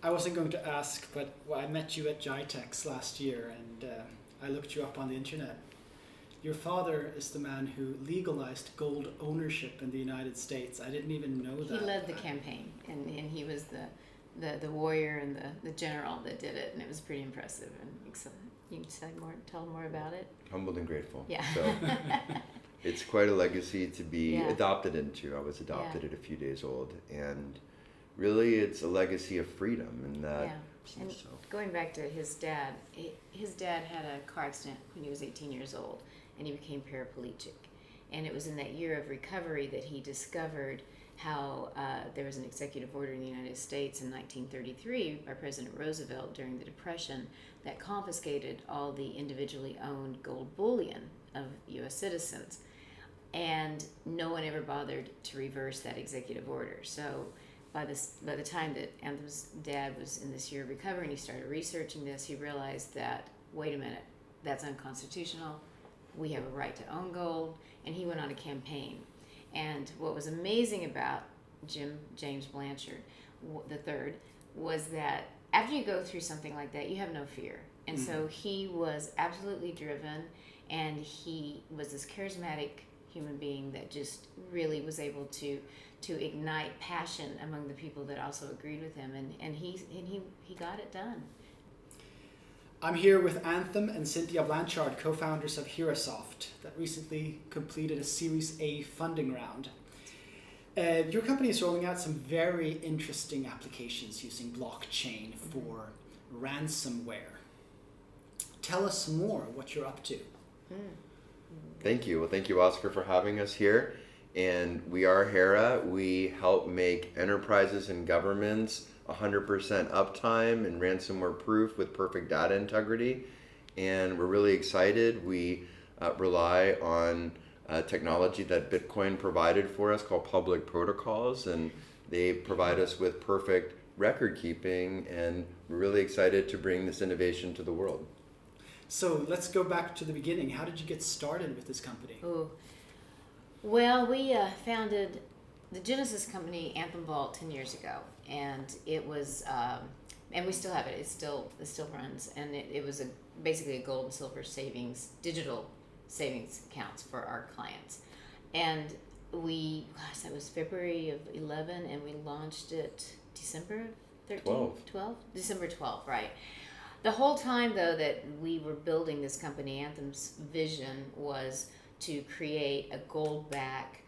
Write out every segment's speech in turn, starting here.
I wasn't going to ask, but I met you at GITEX last year, and I looked you up on the internet. Your father is the man who legalized gold ownership in the United States. I didn't even know that. He led the campaign, and he was the warrior and the general that did it, and it was pretty impressive. And you can tell more about it. Humbled and grateful. Yeah. So it's quite a legacy to be adopted into. I was adopted at a few days old, and really it's a legacy of freedom, and that. Yeah. And going back to his dad had a car accident when he was 18 years old, and he became paraplegic. And it was in that year of recovery that he discovered how there was an executive order in the United States in 1933 by President Roosevelt during the Depression that confiscated all the individually owned gold bullion of U.S. citizens. And no one ever bothered to reverse that executive order. So by the time that Anthem's dad was in this year of recovery and he started researching this, he realized that, wait a minute, that's unconstitutional. We have a right to own gold. And he went on a campaign. And what was amazing about James Blanchard III was that after you go through something like that, you have no fear. And so he was absolutely driven, and he was this charismatic human being that just really was able to ignite passion among the people that also agreed with him, and he got it done. I'm here with Anthem and Cynthia Blanchard, co-founders of Hera Soft, that recently completed a Series A funding round. Your company is rolling out some very interesting applications using blockchain for ransomware. Tell us more what you're up to. Thank you. Well, thank you, Oscar, for having us here. And we are Hera. We help make enterprises and governments 100% uptime and ransomware proof with perfect data integrity. And we're really excited. We rely on technology that Bitcoin provided for us called public protocols, and they provide us with perfect record keeping, and we're really excited to bring this innovation to the world. So let's go back to the beginning. How did you get started with this company? Oh, well, we founded the Genesis company Anthemvault 10 years ago, and it was, and we still have it. It still runs, and it was basically a gold and silver digital savings accounts for our clients. And that was February of 11, and we launched it December 13, 12? December 12th, right. The whole time, though, that we were building this company, Anthem's vision was to create a gold-backed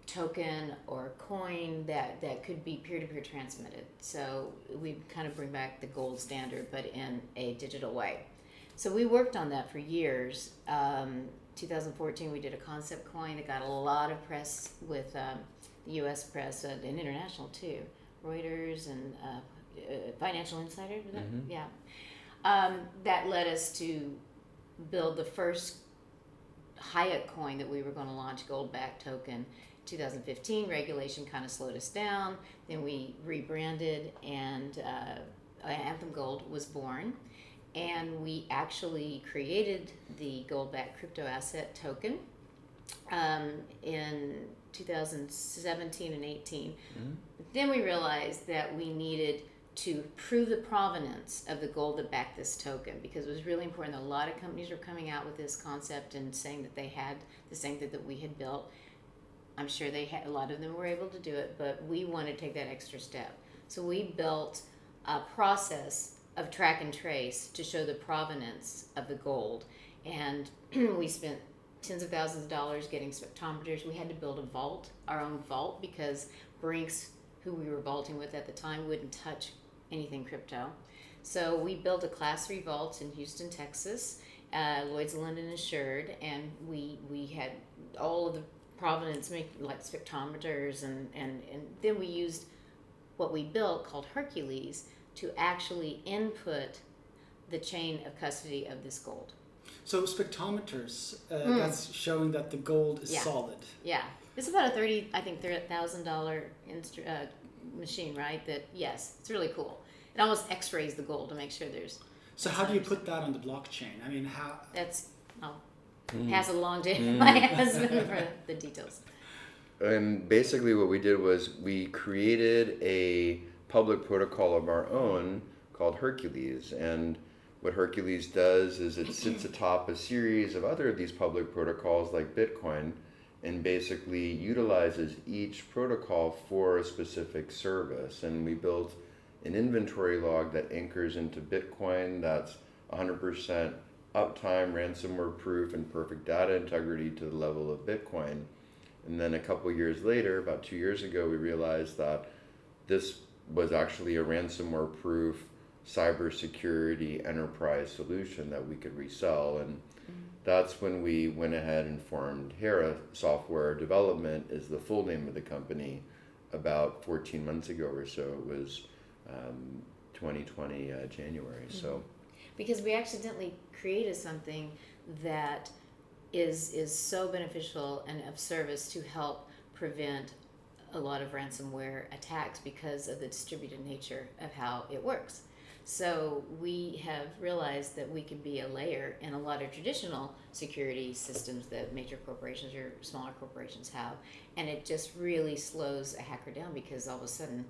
token or coin that could be peer-to-peer transmitted. So we kind of bring back the gold standard, but in a digital way. So we worked on that for years. 2014, we did a concept coin that got a lot of press with the U.S. press and international too, Reuters and Financial Insider. Yeah. That led us to build the first Hyatt coin that we were going to launch, gold-backed token. 2015 regulation kind of slowed us down. Then we rebranded, and Anthem Gold was born. And we actually created the gold-backed crypto asset token in 2017 and 18. Then we realized that we needed to prove the provenance of the gold that backed this token, because it was really important. A lot of companies were coming out with this concept and saying that they had the same thing that we had built. I'm sure a lot of them were able to do it, but we wanted to take that extra step. So we built a process of track and trace to show the provenance of the gold. And we spent tens of thousands of dollars getting spectrometers. We had to build our own vault, because Brinks, who we were vaulting with at the time, wouldn't touch anything crypto. So we built a Class 3 vault in Houston, Texas, Lloyd's of London insured, and we had all of the provenance, like spectrometers, and then we used what we built called Hercules to actually input the chain of custody of this gold. So spectrometers, that's showing that the gold is solid. Yeah. It's about a $30,000 machine, right? That, yes, it's really cool. It almost x-rays the gold to make sure there's... So how do you put that on the blockchain? I mean, how... I'll pass it along to my husband for the details. And basically what we did was we created a public protocol of our own called Hercules. And what Hercules does is it sits atop a series of other of these public protocols like Bitcoin, and basically utilizes each protocol for a specific service. And we built an inventory log that anchors into Bitcoin that's 100% uptime, ransomware proof, and perfect data integrity to the level of Bitcoin. And then a couple years later, about 2 years ago, we realized that this was actually a ransomware proof cybersecurity enterprise solution that we could resell. And that's when we went ahead and formed Hera Software Development, is the full name of the company, about 14 months ago or so. It was 2020 January. So because we accidentally created something that is so beneficial and of service to help prevent a lot of ransomware attacks because of the distributed nature of how it works. So we have realized that we can be a layer in a lot of traditional security systems that major corporations or smaller corporations have, and it just really slows a hacker down because all of a sudden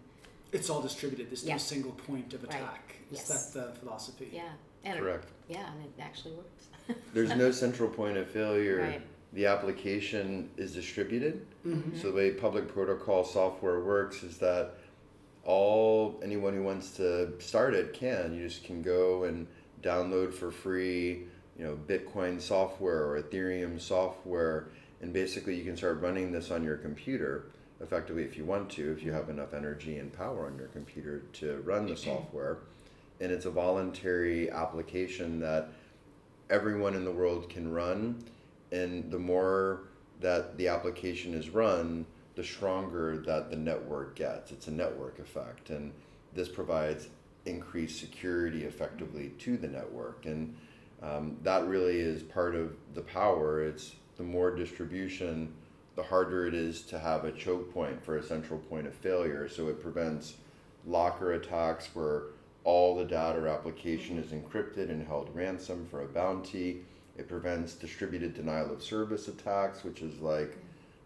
it's all distributed. There's no Yeah. single point of attack. Right. Is Yes. that the philosophy? yeah, and correct. and it actually works. There's no central point of failure. Right. The application is distributed. Mm-hmm. So the way public protocol software works is that anyone who wants to start it can. You just can go and download for free, Bitcoin software or Ethereum software, and basically you can start running this on your computer effectively if you want to, if you have enough energy and power on your computer to run the software. And it's a voluntary application that everyone in the world can run, and the more that the application is run, the stronger that the network gets. It's a network effect, and this provides increased security effectively to the network. And that really is part of the power. It's the more distribution, the harder it is to have a choke point for a central point of failure. So it prevents locker attacks where all the data or application is encrypted and held ransom for a bounty. It prevents distributed denial of service attacks, which is like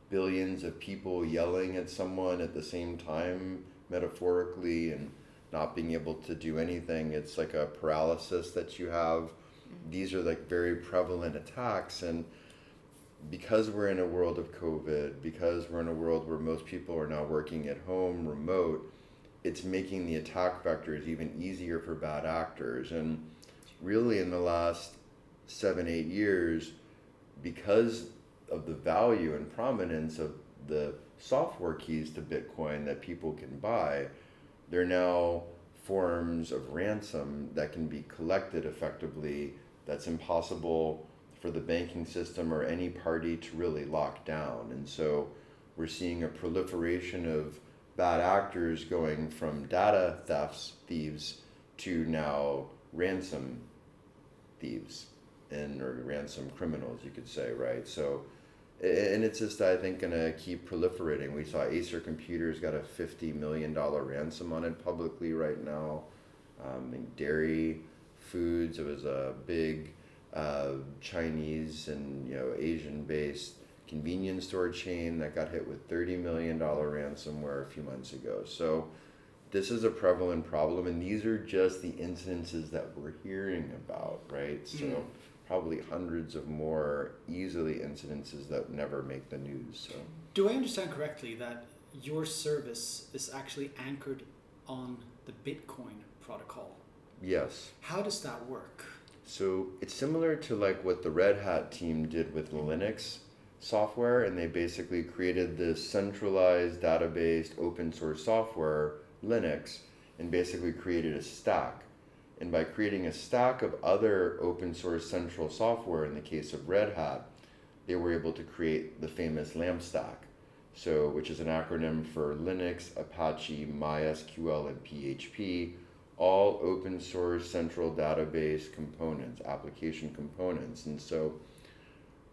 billions of people yelling at someone at the same time, metaphorically, and not being able to do anything. It's like a paralysis that you have. These are like very prevalent attacks. And because we're in a world of COVID, because we're in a world where most people are now working at home, remote, it's making the attack vectors even easier for bad actors. And really in the last 7-8 years, because of the value and prominence of the software keys to Bitcoin that people can buy, there are now forms of ransom that can be collected effectively that's impossible for the banking system or any party to really lock down. And so we're seeing a proliferation of bad actors going from data thieves to now ransom thieves or ransom criminals, you could say, right? So, and it's just, I think, gonna keep proliferating. We saw Acer Computers got a $50 million ransom on it publicly right now. And Dairy Foods, it was a big Chinese and Asian-based convenience store chain that got hit with $30 million ransomware a few months ago. So this is a prevalent problem, and these are just the incidences that we're hearing about, right? So probably hundreds of more easily incidences that never make the news. So Do I understand correctly that your service is actually anchored on the Bitcoin protocol? yes. How does that work? So it's similar to like what the Red Hat team did with Linux software, and they basically created this centralized database open source software, Linux, and basically created a stack. And by creating a stack of other open source central software, in the case of Red Hat, they were able to create the famous LAMP stack, so which is an acronym for Linux, Apache, MySQL, and PHP, all open source central database components, application components. And so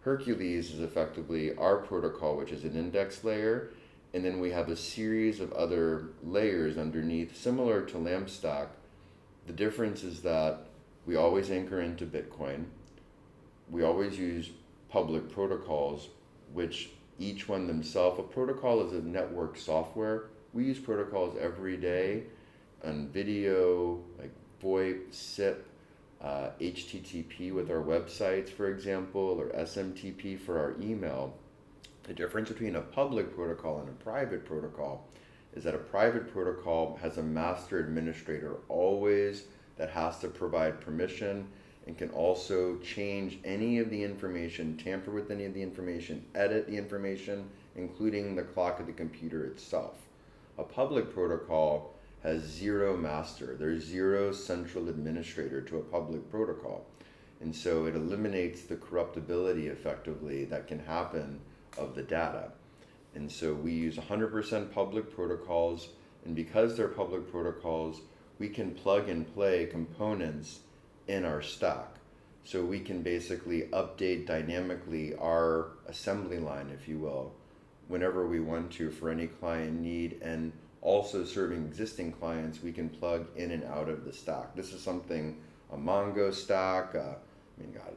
Hercules is effectively our protocol, which is an index layer, and then we have a series of other layers underneath, similar to LAMP stack. The difference is that we always anchor into Bitcoin. We always use public protocols, which each one themselves, a protocol is a network software. We use protocols every day, on video, like VoIP, SIP, HTTP with our websites, for example, or SMTP for our email. The difference between a public protocol and a private protocol is that a private protocol has a master administrator always that has to provide permission and can also change any of the information, tamper with any of the information, edit the information, including the clock of the computer itself. A public protocol has zero master. There's zero central administrator to a public protocol. And so it eliminates the corruptibility effectively that can happen of the data. And so we use 100% public protocols, and because they're public protocols, we can plug and play components in our stack. So we can basically update dynamically our assembly line, if you will, whenever we want to for any client need, and also serving existing clients, we can plug in and out of the stack. This is something, a Mongo stack,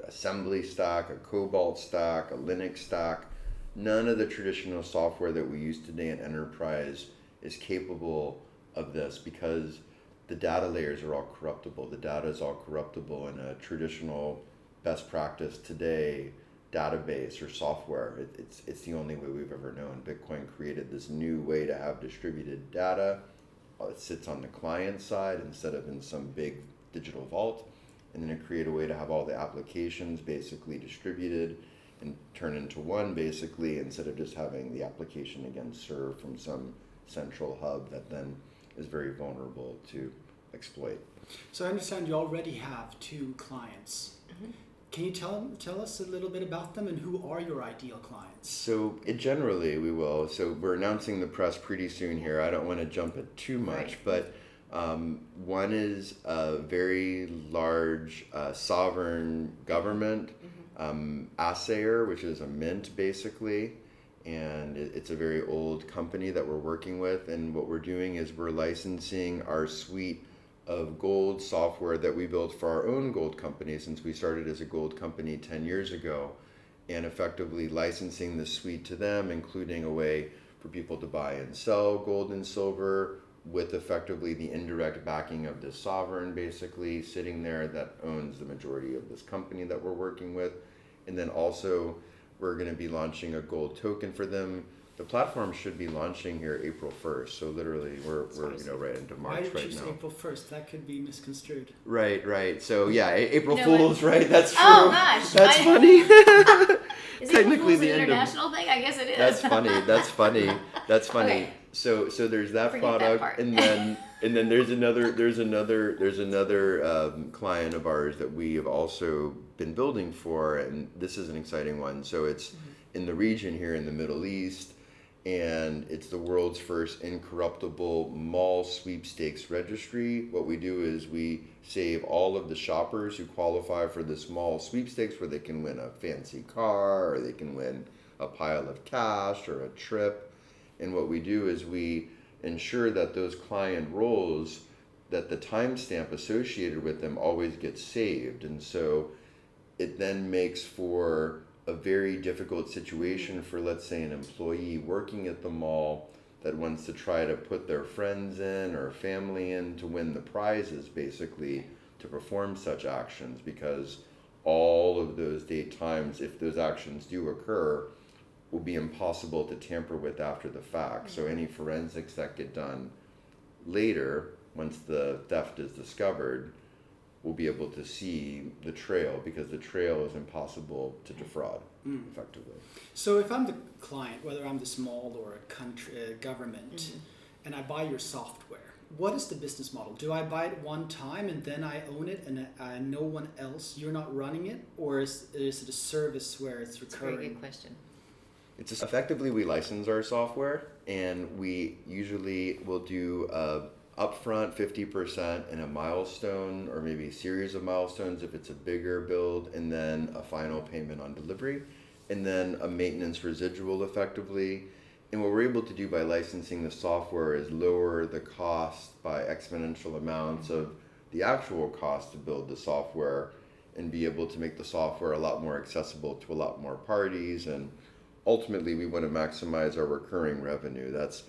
assembly stack, a Cobalt stack, a Linux stack. None of the traditional software that we use today in enterprise is capable of this because the data layers are all corruptible. The data is all corruptible in a traditional best practice today database or software. It's the only way we've ever known. Bitcoin created this new way to have distributed data. It sits on the client side instead of in some big digital vault. And then it created a way to have all the applications basically distributed and turn into one basically, instead of just having the application again served from some central hub that then is very vulnerable to exploit. So I understand you already have 2 clients. Mm-hmm. Can you tell us a little bit about them and who are your ideal clients? So generally we will. So we're announcing the press pretty soon here. I don't want to jump it too much, right. but one is a very large sovereign government assayer, which is a mint basically. And it's a very old company that we're working with. And what we're doing is we're licensing our suite of gold software that we built for our own gold company, since we started as a gold company 10 years ago, and effectively licensing the suite to them, including a way for people to buy and sell gold and silver with effectively the indirect backing of this sovereign basically sitting there that owns the majority of this company that we're working with. And then also we're going to be launching a gold token for them. The platform should be launching here April 1st. So literally we're right into March right now. Why did you say April 1st? That could be misconstrued. Right. So yeah, April Fools, right? That's true. Oh gosh. That's funny. Is Technically April Fool's the an end international thing? I guess it is. That's funny. Okay. So there's that Forget product, that part. and then there's another client of ours that we have also been building for, and this is an exciting one. So it's in the region here in the Middle East, and it's the world's first incorruptible mall sweepstakes registry. What we do is we save all of the shoppers who qualify for this mall sweepstakes, where they can win a fancy car or they can win a pile of cash or a trip. And what we do is we ensure that those client roles, that the timestamp associated with them always gets saved. And so it then makes for a very difficult situation for, let's say, an employee working at the mall that wants to try to put their friends in or family in to win the prizes, basically, to perform such actions, because all of those date times, if those actions do occur, will be impossible to tamper with after the fact. So any forensics that get done later, once the theft is discovered, will be able to see the trail, because the trail is impossible to defraud effectively. So if I'm the client, whether I'm the small or a country government, and I buy your software, what is the business model? Do I buy it one time and then I own it and no one else, you're not running it? Or is it a service where it's recurring? That's a very good question. It's just effectively we license our software, and we usually will do a upfront 50% and a milestone, or maybe a series of milestones if it's a bigger build, and then a final payment on delivery, and then a maintenance residual effectively. And what we're able to do by licensing the software is lower the cost by exponential amounts of the actual cost to build the software, and be able to make the software a lot more accessible to a lot more parties. And ultimately we want to maximize our recurring revenue. That's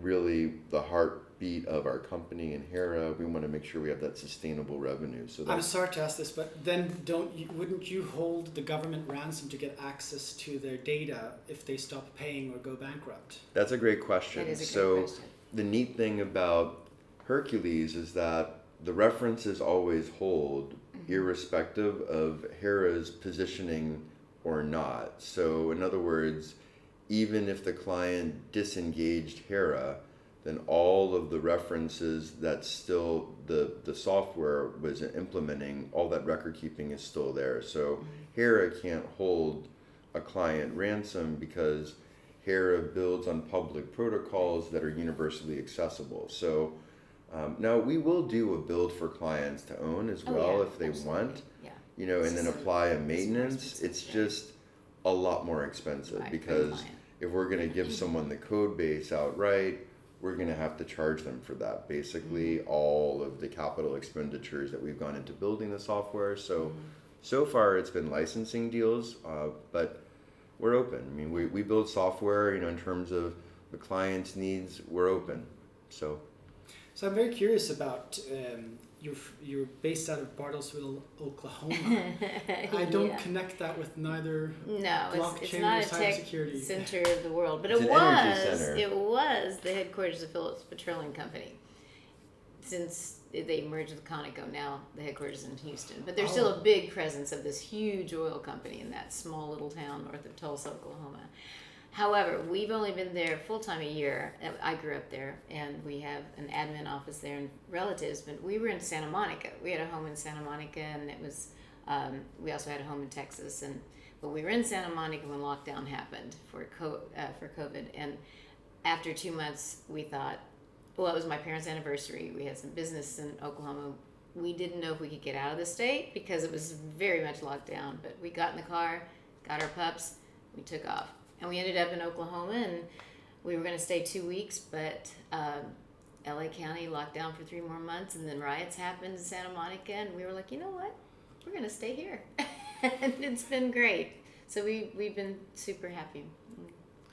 really the heart heartbeat of our company and Hera. We want to make sure we have that sustainable revenue. So I'm sorry to ask this, but then wouldn't you hold the government ransom to get access to their data if they stop paying or go bankrupt? That's a great question. That is a So great question. the neat thing about Hercules is that the references always hold, irrespective of Hera's positioning or not. So in other words, even if the client disengaged Hera, then all of the references that still the software was implementing, all that record keeping is still there. So Hera can't hold a client ransom because Hera builds on public protocols that are universally accessible. So now we will do a build for clients to own as well if they want, you know, and then apply a maintenance. It's just a lot more expensive because if we're going to give someone the code base outright, we're going to have to charge them for that. Basically, all of the capital expenditures that we've gone into building the software. So far it's been licensing deals, but we're open. I mean, we build software, you know, in terms of the client's needs, we're open. So I'm very curious about you're based out of Bartlesville, Oklahoma. I don't connect that with neither blockchain it's not or a tech cybersecurity center of the world, but It's it an energy center. was the headquarters of Phillips Petroleum Company. Since they merged with Conoco, now the headquarters is in Houston, but there's still a big presence of this huge oil company in that small little town north of Tulsa, Oklahoma. However, we've only been there full-time a year. I grew up there, and we have an admin office there and relatives, but we were in Santa Monica. We had a home in Santa Monica, and it was, we also had a home in Texas, but we were in Santa Monica when lockdown happened for COVID, and after 2 months, we thought, well, it was my parents' anniversary. We had some business in Oklahoma. We didn't know if we could get out of the state because it was very much locked down, but we got in the car, got our pups, we took off. And we ended up in Oklahoma, and we were going to stay 2 weeks, but LA County locked down for 3 more months, and then riots happened in Santa Monica, and we were like, you know what? We're going to stay here. And it's been great. So we've been super happy,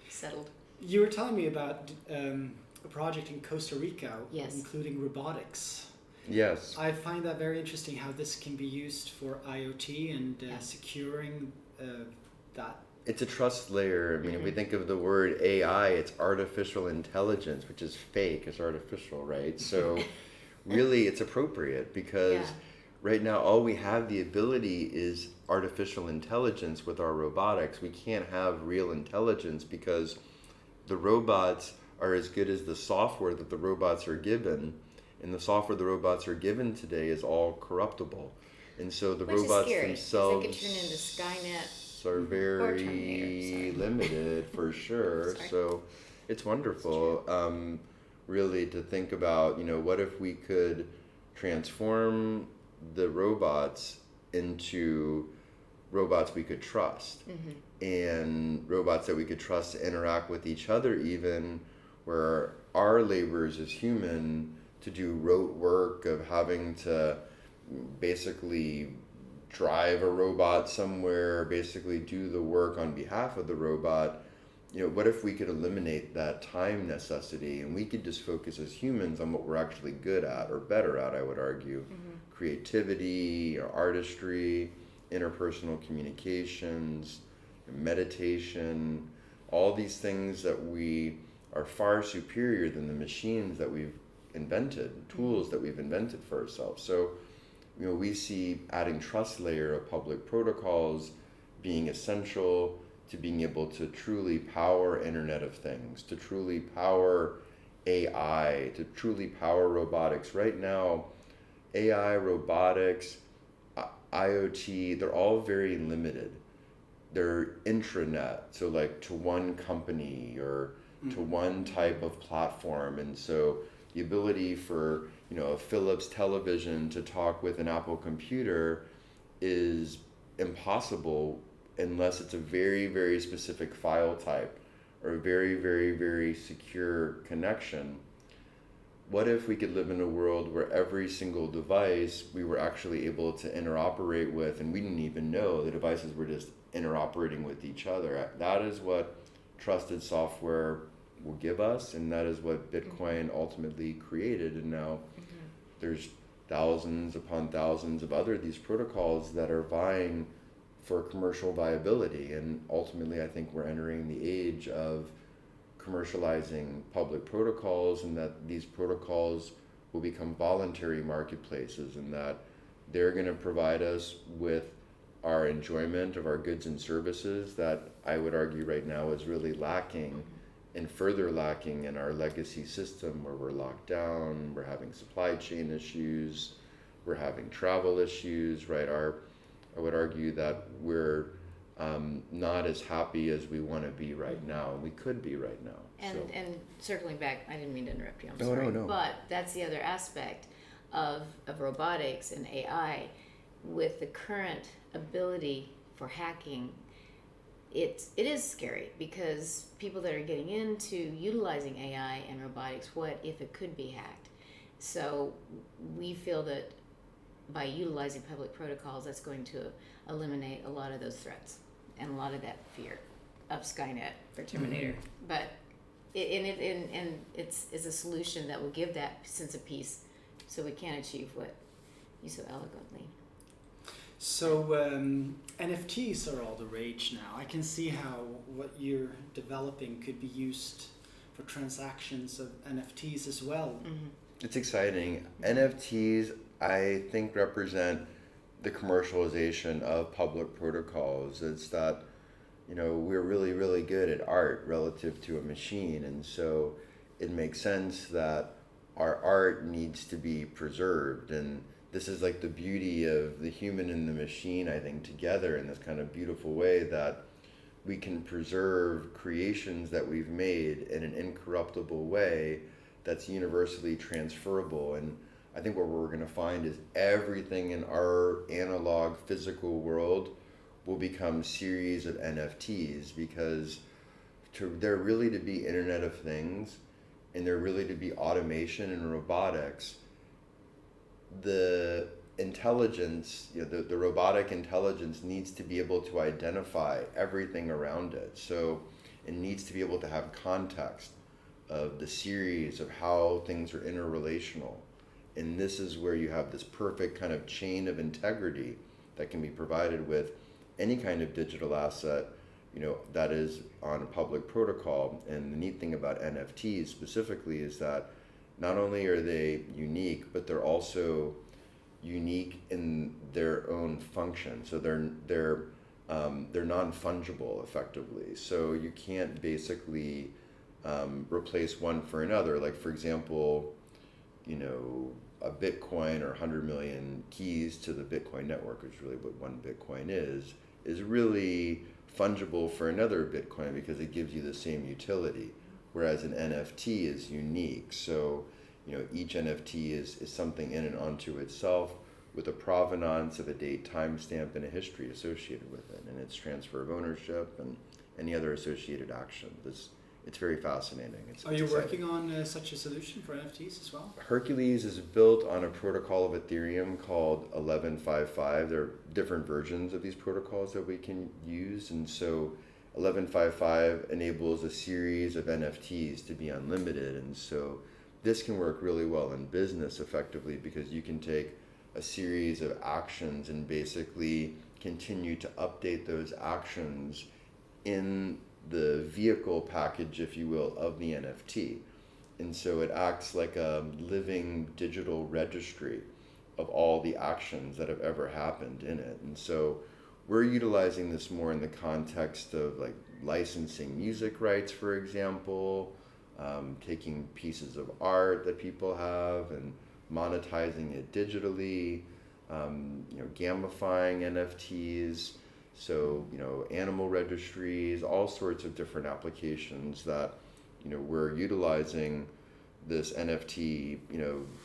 settled. You were telling me about a project in Costa Rica, Yes. including robotics. yes, I find that very interesting how this can be used for IoT and securing that. it's a trust layer. I mean, if we think of the word AI, it's artificial intelligence, which is fake, it's artificial, right? So really it's appropriate because right now all we have the ability is artificial intelligence with our robotics. We can't have real intelligence because the robots are as good as the software that the robots are given, and the software the robots are given today is all corruptible. And so the Which robots is scary, themselves they could turn into Skynet. are very Terminator, limited for sure. Sorry. So it's wonderful, really, to think about, you know, what if we could transform the robots into robots we could trust, and robots that we could trust to interact with each other, even where our labors as human to do rote work of having to basically drive a robot somewhere, basically do the work on behalf of the robot. You know, what if we could eliminate that time necessity and we could just focus as humans on what we're actually good at, or better at, I would argue. Creativity, artistry, interpersonal communications, meditation, all these things that we are far superior than the machines that we've invented, tools that we've invented for ourselves. So, you know, we see adding trust layer of public protocols being essential to being able to truly power Internet of Things, to truly power AI, to truly power robotics. Right now, AI, robotics, IoT, they're all very limited. They're intranet, so like to one company or to one type of platform. And so the ability for, you know, a Philips television to talk with an Apple computer is impossible unless it's a very, very specific file type or a very, very, very secure connection. What if we could live in a world where every single device we were actually able to interoperate with, and we didn't even know the devices were just interoperating with each other? That is what trusted software will give us, and that is what Bitcoin ultimately created. And now there's thousands upon thousands of other these protocols that are vying for commercial viability. And ultimately, I think we're entering the age of commercializing public protocols, and that these protocols will become voluntary marketplaces, and that they're going to provide us with our enjoyment of our goods and services that I would argue right now is really lacking and further lacking in our legacy system, where we're locked down, we're having supply chain issues, we're having travel issues, right? I would argue that we're not as happy as we want to be right now, and we could be right now. And circling back, I didn't mean to interrupt you, I'm No, sorry. no. But that's the other aspect of robotics and AI. With the current ability for hacking, it is scary, because people that are getting into utilizing AI and robotics, what if it could be hacked? So we feel that by utilizing public protocols, that's going to eliminate a lot of those threats and a lot of that fear of Skynet or Terminator. But it's a solution that will give that sense of peace, so we can achieve what you so eloquently. So NFTs are all the rage now. I can see how what you're developing could be used for transactions of NFTs as well. It's exciting. NFTs, I think, represent the commercialization of public protocols. It's that, we're really, really good at art relative to a machine, and so it makes sense that our art needs to be preserved. And this is like the beauty of the human and the machine, I think, together in this kind of beautiful way, that we can preserve creations that we've made in an incorruptible way that's universally transferable. And I think what we're going to find is everything in our analog physical world will become series of NFTs, because there really to be Internet of Things, and there really to be automation and robotics, the intelligence, the robotic intelligence needs to be able to identify everything around it. So it needs to be able to have context of the series of how things are interrelational. And this is where you have this perfect kind of chain of integrity that can be provided with any kind of digital asset, that is on a public protocol. And the neat thing about NFTs specifically is that not only are they unique, but they're also unique in their own function. So they're non-fungible effectively. So you can't basically replace one for another. Like, for example, a Bitcoin or 100 million keys to the Bitcoin network, which is really what one Bitcoin is really fungible for another Bitcoin, because it gives you the same utility. Whereas an NFT is unique. So, each NFT is something in and onto itself, with a provenance of a date, timestamp, and a history associated with it, and its transfer of ownership and any other associated actions. It's very fascinating. Are you working on such a solution for NFTs as well? Hercules is built on a protocol of Ethereum called 1155. There are different versions of these protocols that we can use, and so 1155 enables a series of NFTs to be unlimited. And so this can work really well in business effectively, because you can take a series of actions and basically continue to update those actions in the vehicle package, if you will, of the NFT. And so it acts like a living digital registry of all the actions that have ever happened in it. And so we're utilizing this more in the context of like licensing music rights, for example, taking pieces of art that people have and monetizing it digitally, gamifying NFTs. So, animal registries, all sorts of different applications that, we're utilizing this NFT,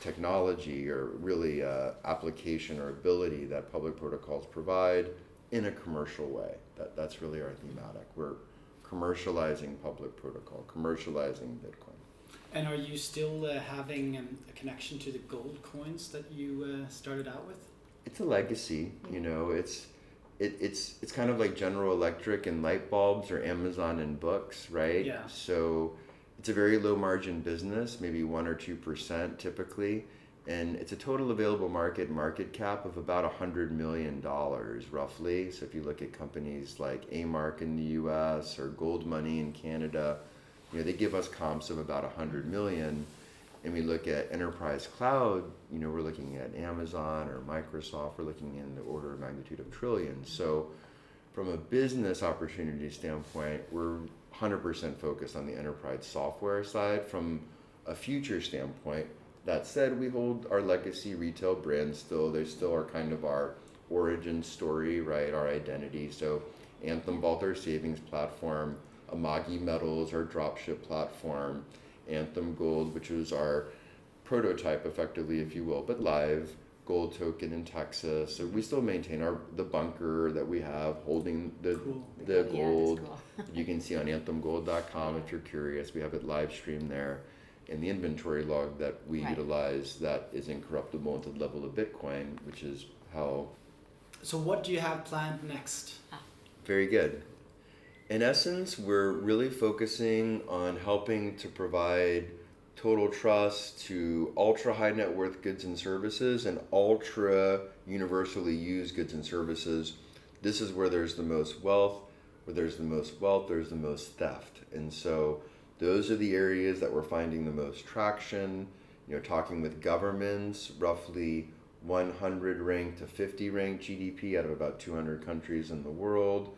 technology, or really application or ability that public protocols provide in a commercial way. That's really our thematic. We're commercializing public protocol, commercializing Bitcoin. And are you still having a connection to the gold coins that you started out with? It's a legacy, It's kind of like General Electric and light bulbs, or Amazon and books, right? Yeah. So It's a very low margin business, maybe 1 or 2% typically, and it's a total available market cap of about $100 million roughly. So if you look at companies like A-Mark in the US or Gold Money in Canada, they give us comps of about 100 million. And we look at enterprise cloud, we're looking at Amazon or Microsoft, we're looking in the order of magnitude of trillions. So from a business opportunity standpoint, we're 100% focused on the enterprise software side. From a future standpoint, that said, we hold our legacy retail brands still. They still are kind of our origin story, right? Our identity. So Anthemvault, our savings platform, Amagi Metals, our dropship platform, Anthem Gold, which was our prototype effectively, if you will, but live, gold token in Texas. So we still maintain the bunker that we have holding the gold. Cool. You can see on anthemgold.com if you're curious. We have it live streamed there. And the inventory log that we utilize that is incorruptible into the level of Bitcoin, which is how... So what do you have planned next? Very good. In essence, we're really focusing on helping to provide total trust to ultra high net worth goods and services and ultra universally used goods and services. This is where there's the most wealth. Where there's the most wealth, there's the most theft. And so those are the areas that we're finding the most traction. Talking with governments, roughly 100 ranked to 50 ranked GDP out of about 200 countries in the world.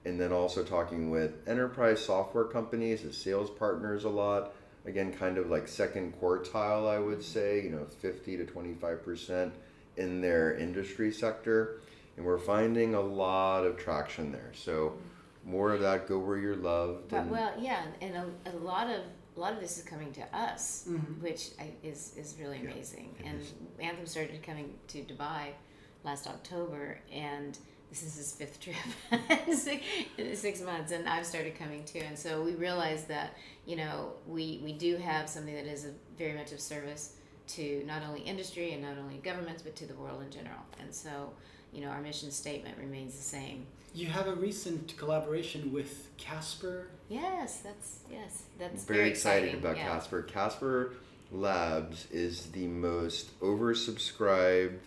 And then also talking with enterprise software companies as sales partners a lot. Again, kind of like second quartile, I would say, 50 to 25% in their industry sector. And we're finding a lot of traction there. So more of that, go where you're loved. And a lot of this is coming to us, which is really amazing. And Anthem started coming to Dubai last October, and this is his 5th trip in 6 months, and I've started coming too. And so we realized that, we do have something that is very much of service to not only industry and not only governments, but to the world in general. And so, our mission statement remains the same. You have a recent collaboration with Casper. Yes, that's very excited exciting. about Casper. Casper Labs is the most oversubscribed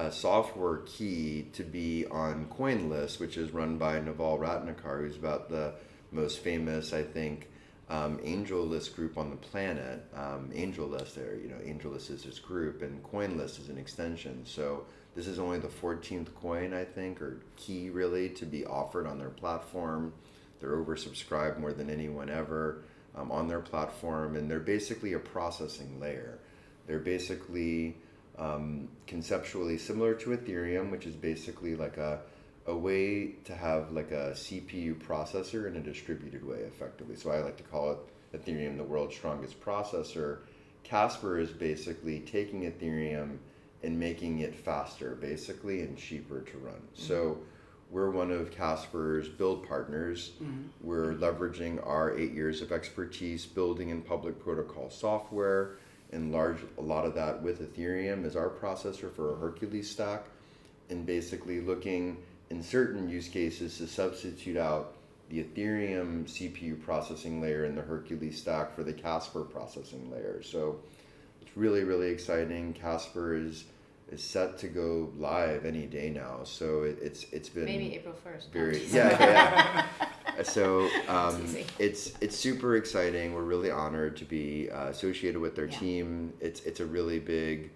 software key to be on CoinList, which is run by Naval Ratnakar, who's about the most famous, I think, AngelList group on the planet. AngelList there, AngelList is his group, and CoinList is an extension. So this is only the 14th coin, I think, or key really to be offered on their platform. They're oversubscribed more than anyone ever on their platform, and they're basically a processing layer. They're basically conceptually similar to Ethereum, which is basically like a way to have like a CPU processor in a distributed way, effectively. So I like to call it Ethereum the world's strongest processor. Casper is basically taking Ethereum and making it faster, basically, and cheaper to run. So we're one of Casper's build partners. We're leveraging our 8 years of expertise building in public protocol software, and a lot of that with Ethereum as our processor for a Hercules stack, and basically looking in certain use cases to substitute out the Ethereum CPU processing layer in the Hercules stack for the Casper processing layer. So it's really, really exciting. Casper is set to go live any day now. So it's been maybe April 1st. Very yeah. So it's super exciting. We're really honored to be associated with their team. It's a really big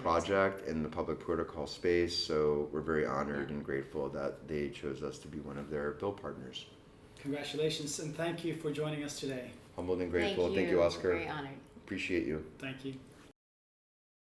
project in the public protocol space. So we're very honored and grateful that they chose us to be one of their build partners. Congratulations, and thank you for joining us today. Humbled and grateful. Thank you, Oscar. Very honored. Appreciate you. Thank you.